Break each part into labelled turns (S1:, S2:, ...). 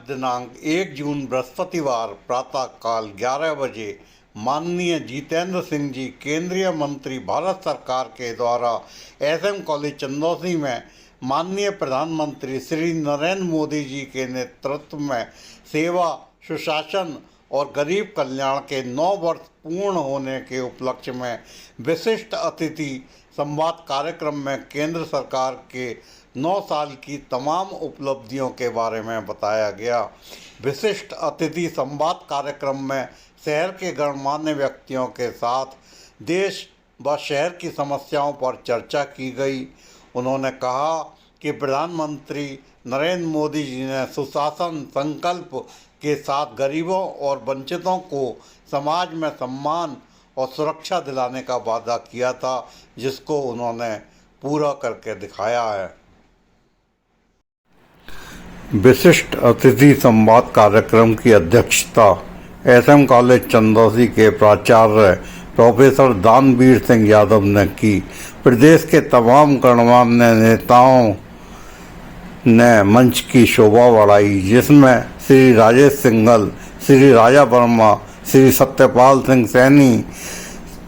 S1: दिनांक 1 जून बृहस्पतिवार प्रातःकाल 11 बजे माननीय जितेंद्र सिंह जी केंद्रीय मंत्री भारत सरकार के द्वारा एसएम कॉलेज चंदौसी में माननीय प्रधानमंत्री श्री नरेंद्र मोदी जी के नेतृत्व में सेवा, सुशासन और गरीब कल्याण के 9 वर्ष पूर्ण होने के उपलक्ष्य में विशिष्ट अतिथि संवाद कार्यक्रम में केंद्र सरकार के 9 साल की तमाम उपलब्धियों के बारे में बताया गया। विशिष्ट अतिथि संवाद कार्यक्रम में शहर के गणमान्य व्यक्तियों के साथ देश व शहर की समस्याओं पर चर्चा की गई। उन्होंने कहा कि प्रधानमंत्री नरेंद्र मोदी जी ने सुशासन संकल्प के साथ गरीबों और वंचितों को समाज में सम्मान और सुरक्षा दिलाने का वादा किया था, जिसको उन्होंने पूरा करके दिखाया है। विशिष्ट अतिथि संवाद कार्यक्रम की अध्यक्षता एसएम कॉलेज चंदौसी के प्राचार्य प्रोफेसर दानवीर सिंह यादव ने की। प्रदेश के तमाम गणमान्य नेताओं ने मंच की शोभा बढ़ाई, जिसमें श्री राजेश सिंघल, श्री राजा वर्मा, श्री सत्यपाल सिंह सैनी,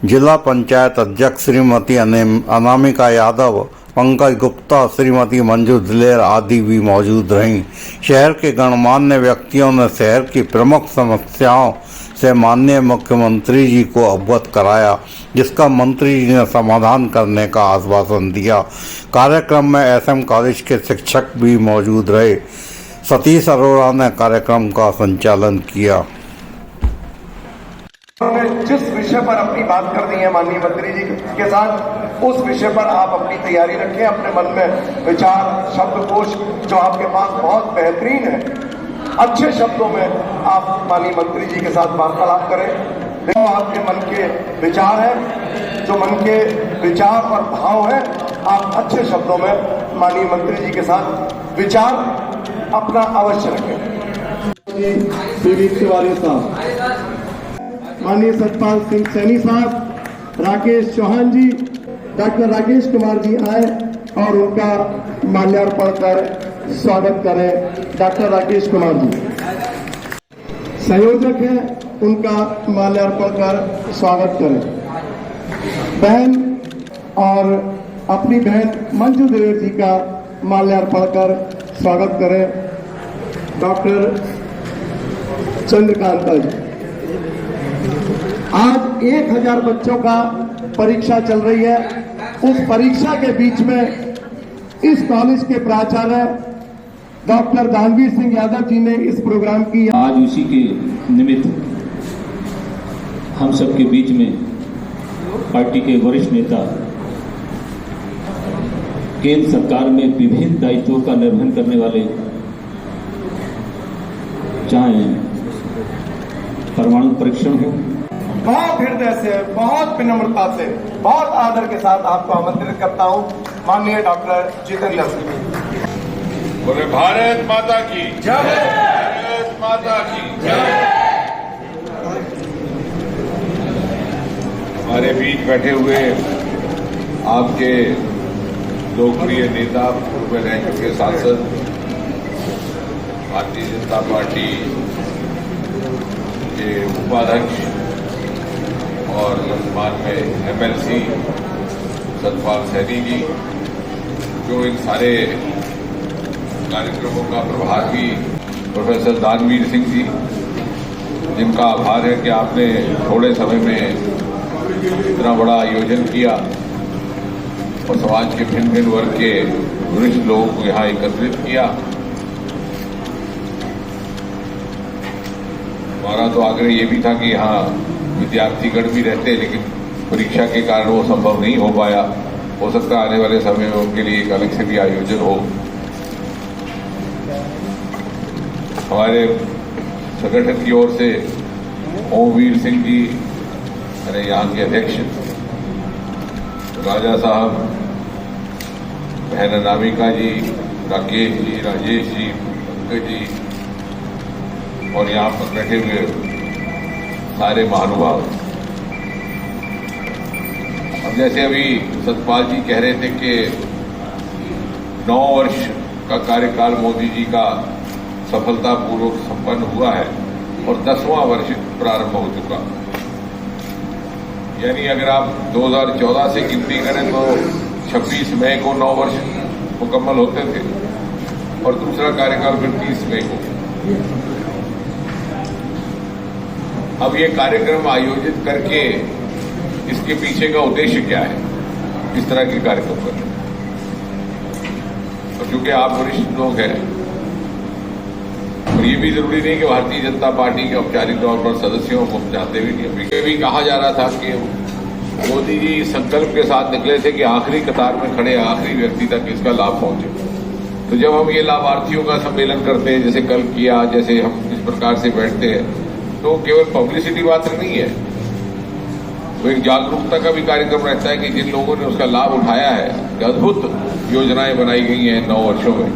S1: जिला पंचायत अध्यक्ष श्रीमती अनामिका यादव, पंकज गुप्ता, श्रीमती मंजू दिलेर आदि भी मौजूद रहीं। शहर के गणमान्य व्यक्तियों ने शहर की प्रमुख समस्याओं से माननीय मुख्यमंत्री जी को अवगत कराया, जिसका मंत्री जी ने समाधान करने का आश्वासन दिया। कार्यक्रम में एसएम कॉलेज के शिक्षक भी मौजूद रहे। सतीश अरोड़ा ने कार्यक्रम का संचालन किया।
S2: उन्होंने जिस विषय पर अपनी बात कर दी है माननीय मंत्री जी के साथ, उस विषय पर आप अपनी तैयारी रखें। अपने मन में विचार, शब्दकोश जो आपके पास बहुत बेहतरीन है, अच्छे शब्दों में आप माननीय मंत्री जी के साथ वार्तालाप करें। जो आपके मन के विचार हैं, जो मन के विचार और भाव हैं, आप अच्छे शब्दों में माननीय मंत्री जी के साथ विचार अपना अवश्य रखें। तिवारी साहब, माननीय सतपाल सिंह सैनी साहब, राकेश चौहान जी, डॉक्टर राकेश कुमार जी आए और उनका माल्यार्पण कर स्वागत करें। डॉक्टर राकेश कुमार जी संयोजक हैं, उनका माल्यार्पण कर स्वागत करें। बहन और अपनी बहन मंजू दिलेर जी का माल्यार्पण कर स्वागत करें। डॉक्टर चंद्रकांता जी। आज 1000 बच्चों का परीक्षा चल रही है। उस परीक्षा के बीच में इस कॉलेज के प्राचार्य डॉक्टर दानवीर सिंह यादव जी ने इस प्रोग्राम की।
S3: आज उसी के निमित्त हम सबके बीच में पार्टी के वरिष्ठ नेता, केंद्र सरकार में विभिन्न दायित्वों का निर्वहन करने वाले, चाहे परमाणु परीक्षण हो,
S2: बहुत हृदय से, बहुत विनम्रता से, बहुत आदर के साथ आपको आमंत्रित करता हूं माननीय डॉक्टर जितेंद्र सिंह।
S4: बोले भारत माता की जय, भारत माता की जय। हमारे बीच बैठे हुए आपके लोकप्रिय नेता, पूर्व रैंक के सांसद, भारतीय जनता पार्टी के उपाध्यक्ष और वर्तमान में एमएलसी सतपाल सैनी जी, जो इन सारे कार्यक्रमों का प्रभारी प्रोफेसर दानवीर सिंह जी, जिनका आभार है कि आपने थोड़े समय में इतना बड़ा आयोजन किया और समाज के भिन्न भिन्न वर्ग के वरिष्ठ लोगों को यहाँ एकत्रित किया। हमारा तो आग्रह ये भी था कि यहाँ विद्यार्थीगण भी रहते, लेकिन परीक्षा के कारण वो संभव नहीं हो पाया। हो सकता है आने वाले समय में उनके लिए एक अलग से भी आयोजन हो। हमारे संगठन की ओर से ओमवीर सिंह जी, मेरे यहाँ के अध्यक्ष, राजा साहब, बहन अनामिका जी, राकेश जी, राजेश जी, पंकज जी और यहाँ पर बैठे हुए सारे महानुभाव। अब जैसे अभी सतपाल जी कह रहे थे कि 9 वर्ष का कार्यकाल मोदी जी का सफलतापूर्वक संपन्न हुआ है और 10वां वर्ष प्रारंभ हो चुका। यानी अगर आप 2014 से गिनती करें तो 26 मई को 9 वर्ष मुकम्मल होते थे और दूसरा कार्यकाल फिर 30 मई को। अब ये कार्यक्रम आयोजित करके इसके पीछे का उद्देश्य क्या है, इस तरह के कार्यक्रम करने? और चूंकि आप वरिष्ठ लोग हैं और ये भी जरूरी नहीं कि भारतीय जनता पार्टी के औपचारिक तौर पर सदस्यों को जानते भी नहीं। पीछे भी कहा जा रहा था कि मोदी जी संकल्प के साथ निकले थे कि आखिरी कतार में खड़े आखिरी व्यक्ति तक इसका लाभ पहुंचे। तो जब हम ये लाभार्थियों का सम्मेलन करते हैं, जैसे कल किया, जैसे हम इस प्रकार से बैठते हैं, तो केवल पब्लिसिटी मात्र नहीं है, वो एक जागरूकता का भी कार्यक्रम रहता है कि जिन लोगों ने उसका लाभ उठाया है, अद्भुत योजनाएं बनाई गई हैं 9 वर्षों में,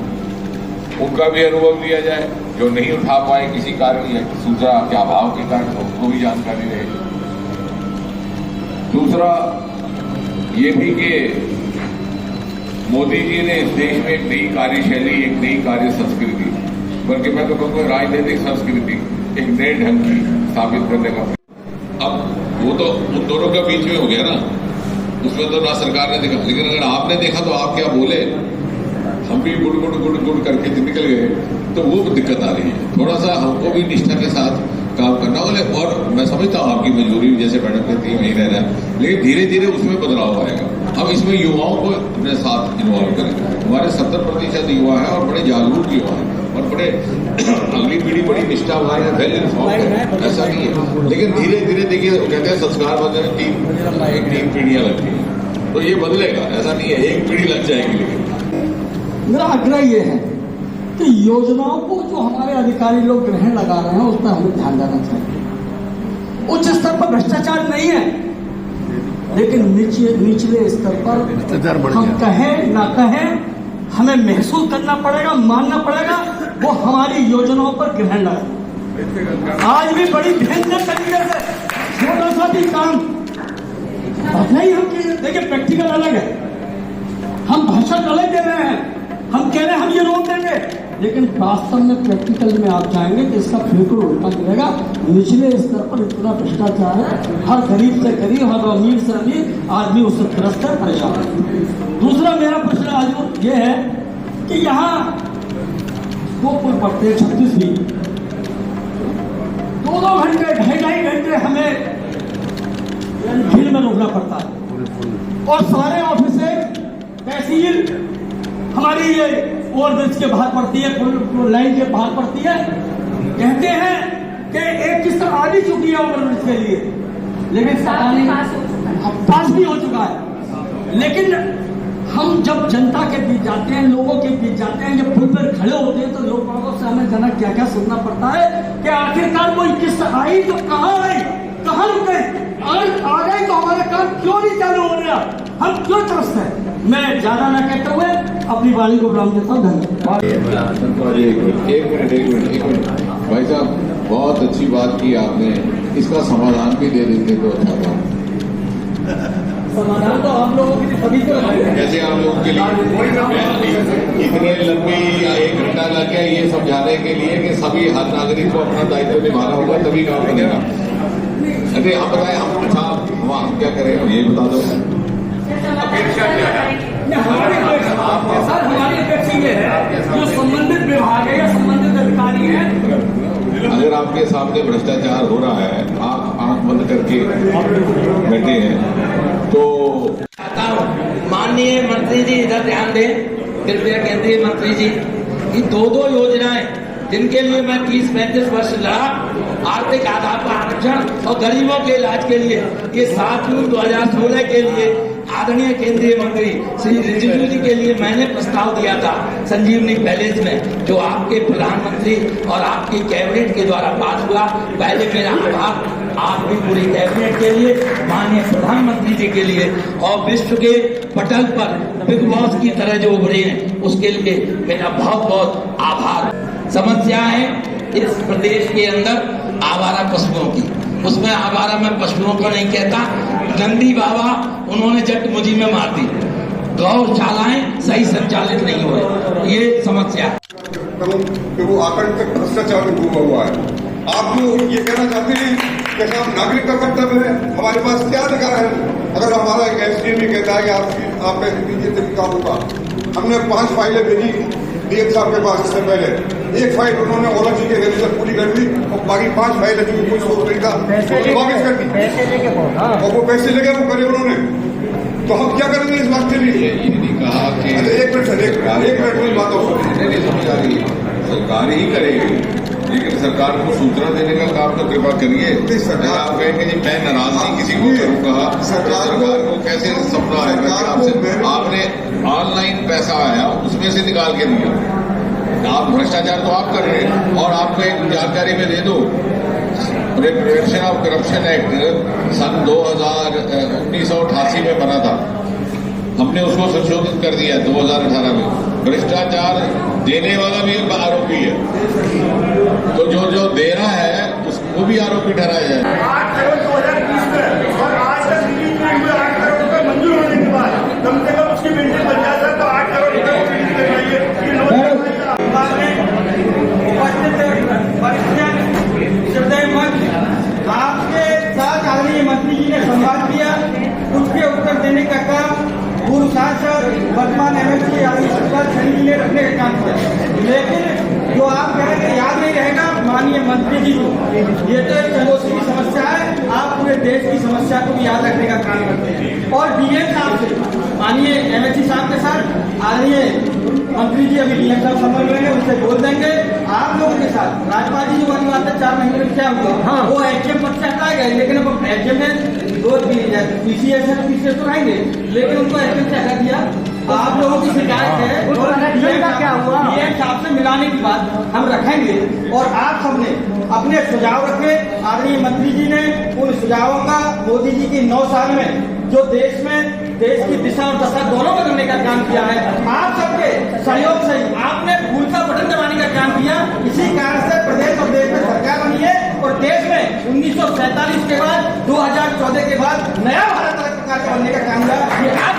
S4: उनका भी अनुभव लिया जाए। जो नहीं उठा पाए किसी कारण या दूसरा के अभाव के कारण, उसको भी जानकारी रहेगी। दूसरा ये भी कि मोदी जी ने इस देश में एक नई कार्यशैली, एक नई कार्य संस्कृति, बल्कि मैं तो कहूँगा राजनीतिक संस्कृति, एक नए ढंग की स्थापित करने का। अब वो तो उन दोनों के बीच में हो गया ना, उसमें तो ना सरकार ने देखा, लेकिन अगर आपने देखा तो आप क्या बोले, हम भी गुड़ गुड़ गुड़ गुड़ करके निकल गए, तो वो दिक्कत आ रही है। थोड़ा सा हमको भी निष्ठा के साथ काम करना होगा। और मैं समझता हूँ आपकी मजबूरी जैसे मैडम कहती है वहीं रहना है, लेकिन धीरे धीरे उसमें बदलाव आएगा। अब इसमें युवाओं को अपने साथ इन्वॉल्व करें। हमारे 70% युवा है और बड़े जागरूक युवा है और बड़े अगली पीढ़ी बड़ी निष्ठावान है, वेल इन्फॉर्म है, ऐसा नहीं है। लेकिन धीरे धीरे देखिए, कहते हैं संस्कार बदलने में 3 पीढ़ियां लगती हैं, तो ये बदलेगा, ऐसा नहीं है 1 पीढ़ी लग जाएगी। लेकिन
S5: मेरा आग्रह ये है कि योजनाओं को जो हमारे अधिकारी लोग ग्रहण लगा रहे हैं उस पर हमें ध्यान देना चाहिए। उच्च स्तर पर भ्रष्टाचार नहीं है, लेकिन निचले स्तर पर हम कहें ना कहें, हमें महसूस करना पड़ेगा, मानना पड़ेगा, वो हमारी योजनाओं पर ग्रहण लगा। आज भी बड़ी भयंकर तरीके से छोटा सा भी काम नहीं हम देखिए, प्रैक्टिकल अलग है, हम भाषण अलग दे रहे हैं, हम कह रहे हैं हम ये रोक देंगे, लेकिन वास्तव में प्रैक्टिकल में आप जाएंगे कि इसका बिल्कुल उल्टा गिरेगा। निचले स्तर पर इतना भ्रष्टाचार है, हर गरीब से गरीब, हर अमीर से अमीर आदमी उससे त्रस्त है, परेशान है। दूसरा मेरा प्रश्न आज ये है कि यहाँ 2 पुल पड़ते हैं 36 फीट, 2-2 घंटे 2.5 घंटे हमें भीड़ में रुकना पड़ता है और सारे ऑफिसें, तहसील हमारी ये ओवरब्रिज के बाहर पड़ती है, लाइन के बाहर पड़ती है। कहते हैं कि एक किस्त आ भी चुकी है ओवरब्रिज के लिए, लेकिन पास भी हो चुका है। लेकिन हम जब जनता के बीच जाते हैं, लोगों के बीच जाते हैं, जब पुल पर खड़े होते हैं, तो लोगों से हमें जना क्या क्या सुनना पड़ता है कि आखिरकार कोई किस्त आई तो कहाँ आई, कहाँ रुक गई, अगर आ गई तो हमारा काम क्यों नहीं चालू हो रहा, हम क्यों त्रस्त हैं। मैं ज्यादा न कहते हुए अपनी वाणी को विराम देता हूँ। धन्यवाद।
S4: एक मिनट भाई साहब, बहुत अच्छी बात की आपने, इसका समाधान भी दे देते तो अच्छा था।
S5: समाधान तो आप लोगों के लिए सभी को
S4: कैसे आप लोगों के लिए इतने लंबी 1 घंटा लग गया ये समझाने के लिए कि सभी हर नागरिक को अपना दायित्व निभाना होगा, तभी काम बनेगा। अरे हम बताएं, हम अच्छा हम क्या करें, हम ये बता दो अपेक्षा क्या है।
S5: हमारी अपेक्षा ये है, जो संबंधित विभाग है या संबंधित अधिकारी है,
S4: अगर आपके सामने भ्रष्टाचार हो रहा है, आप आंख बंद करके बैठे हैं, तो
S6: माननीय मंत्री जी इधर ध्यान दें, कृपया केंद्रीय मंत्री जी, ये 2 योजनाएं जिनके लिए मैं 30-35 वर्ष लड़ा, आर्थिक आधार पर आरक्षण और गरीबों के इलाज के लिए, ये 7 जून 2016 के लिए आदरणीय केंद्रीय मंत्री श्री रिजिजू जी के लिए मैंने प्रस्ताव दिया था संजीवनी पैलेस में, जो आपके प्रधानमंत्री और आपकी कैबिनेट के द्वारा पास हुआ। पहले मेरा आभार आपकी पूरी कैबिनेट के लिए, माननीय प्रधानमंत्री जी के लिए, और विश्व के पटल पर बिग बॉस की तरह जो उभरे हैं उसके लिए मेरा बहुत बहुत आभार। समस्या है इस प्रदेश के अंदर आवारा पशुओं की, उसमें आवारा में पशुओं को नहीं कहता, नंदी बाबा उन्होंने जटमुजी में मार दी, गौशालाएं सही संचालित नहीं हो रही, ये समस्या है।
S7: करूं कि वो आकंठक भ्रष्टाचार में डूबा हुआ है। आप जो ये कहना चाहते हैं कि साहब नागरिक का कर्तव्य है, हमारे पास क्या अधिकार है? अगर हमारा एक एसडीएम भी कहता है कि आप पैसे दीजिए तभी काम होगा। हमने 5 फाइलें भेजी डीएम साहब के पास इससे पहले, एक फाइल उन्होंने ओला जी के गले से पूरी कर दी और बाकी 5 फाइलें जो कोई सोच नहीं था वापस कर दी और वो पैसे लेके वो करे उन्होंने। तो हम क्या करेंगे इस बात के लिए?
S4: कहा कि
S7: एक मिनट सर, एक मिनट में बात हो
S4: नहीं समझ आ रही है, सरकार ही करेगी, लेकिन सरकार को सूचना देने का काम तो कृपा करिए। सरकार आप कहेंगे जी मैं नाराज नहीं किसी को करूंगा, सरकार को कैसे सपना आएगा कि आपसे आपने ऑनलाइन पैसा आया उसमें से निकाल के दिया। आप भ्रष्टाचार तो आप कर रहे हैं और आपको एक जानकारी में दे दो, प्रिवेंशन ऑफ करप्शन एक्ट सन 1988 में बना था, हमने उसको संशोधित कर दिया 2018 में। भ्रष्टाचार देने वाला भी एक आरोपी है, तो जो दे रहा है उसको भी आरोपी ठहराया जाए।
S8: 8 करोड़ 2020 में और आज तक रिलीज नहीं हुए 8 करोड़ रुपए मंजूर होने के बाद कम से कम उसकी बिल्डिंग बन जाता है, तो 8 करोड़ रुपए को रिलीज करवाइए।
S5: आपके साथ आदरणीय मंत्री जी ने संवाद किया, उसके उत्तर देने का काम पूर्व सांसद वर्तमान एमएलसी आदि सरकार जी ने रखने का काम किया। लेकिन जो आप कहेंगे याद नहीं रहेगा माननीय मंत्री जी को, ये तो एक चंदोसी की समस्या है, आप पूरे देश की समस्या को भी याद रखने का काम करते हैं। और डीएम साहब से माननीय एमएलसी साहब के साथ आदरणीय मंत्री जी अभी डीएम साहब संपर्क लेंगे, उनसे बोल देंगे। आप लोगों के साथ राज्यपाल जी जो वाली बात है 4 महीने में क्या हुआ, वो एचएम पद से हटाए गए, लेकिन अब एचएम में 2 पीसीएस है, पीसीएस तो रहेंगे, लेकिन उनको एचएम से हटा दिया। आप लोगों की शिकायत है डीएम का क्या हुआ, डीएम साहब से मिलाने की बात हम रखेंगे और आप सबने अपने सुझाव रखे। आदरणीय मंत्री जी ने उन सुझावों का मोदी जी की 9 साल में जो देश की दिशा और दशा दोनों बदलने का काम किया है, आप सबके सहयोग से आपने भूल का बटन दबाने का काम किया। इसी कारण से प्रदेश और देश में सरकार बनी है और देश में 1947 के बाद 2014 के बाद नया भारत सरकार बनने का काम किया।